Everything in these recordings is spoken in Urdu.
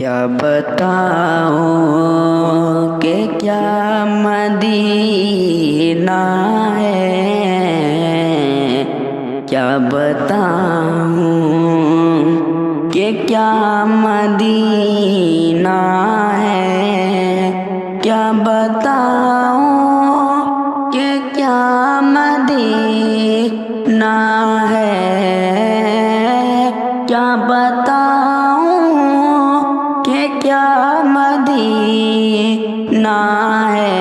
کیا بتاؤں کہ کیا مدینہ ہے، کیا بتاؤں کہ کیا مدینہ ہے، کیا بتاؤں کہ کیا مدینہ ہے، کیا بتاؤں کہ کیا مدینہ ہے،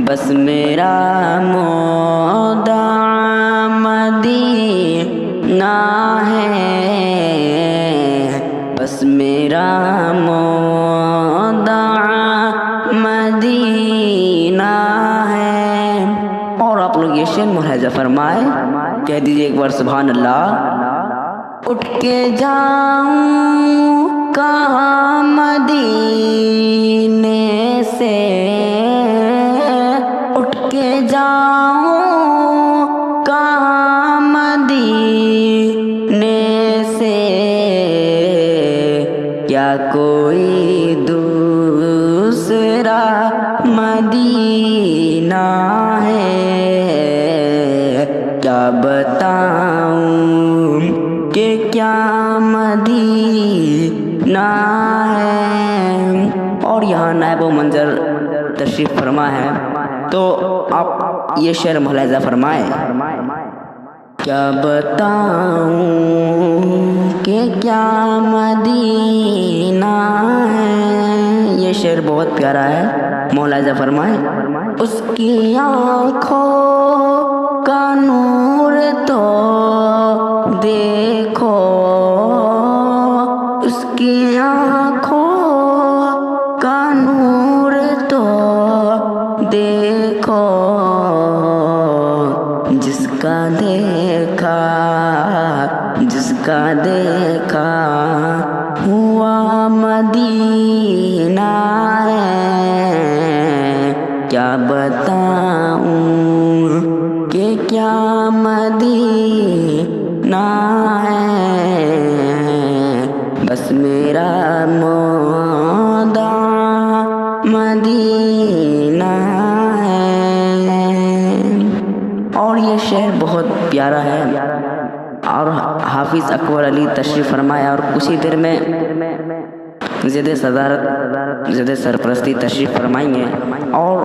بس میرا مودع مدینہ ہے، بس میرا مودع مدینہ ہے۔ اور آپ لوگ یہ شعر ملاحظہ فرمائے، کہہ دیجئے ایک بار سبحان اللہ۔ اٹھ کے جاؤں کہاں مدینے سے، اٹھ کے جاؤں کہاں مدینے سے، کیا کوئی دوسرا مدینہ ہے، کیا بتاؤں کہ کیا مدینہ ہے۔ اور یہاں نائب و منظر تشریف فرما ہے، تو آپ یہ شعر ملاحظہ فرمائیں۔ کیا بتاؤں کہ کیا مدینہ ہے، یہ شعر بہت پیارا ہے، ملاحظہ فرمائیں۔ اس کی آنکھوں کا نور تو دیکھو، اس کی آنکھوں کا نور تو دیکھو، جس کا دیکھا ہوا مدینہ ہے، کیا بتاؤں کہ کیا مدینہ ہے، بس میرا مودع مدینہ ہے۔ اور یہ شعر بہت پیارا ہے، اور حافظ اکبر علی تشریف فرمایا، اور کچھ ہی دیر میں زید صدارت زید سرپرستی تشریف فرمائیں گے۔ اور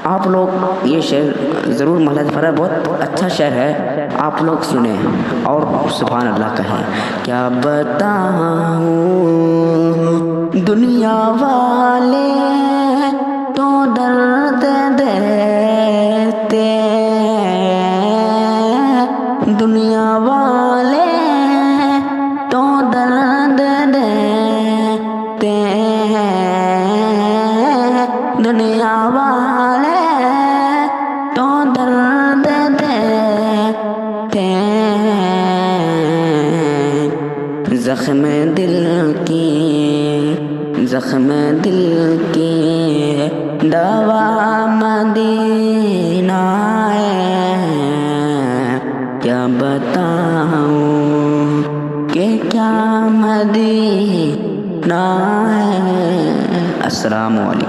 آپ لوگ یہ شعر ضرور ملاحظہ فرمائیں، بہت اچھا شعر ہے، آپ لوگ سنیں اور سبحان اللہ کہیں۔ کیا بتاؤں دنیا والے تو درد دیتے، دنیا والے تو درد دیتے، دنیا والے تو درد دیتے، زخم دل کی دوا مدینہ ہے، کیا بتاؤں کہ کیا مدینہ ہے۔ السلام علیکم۔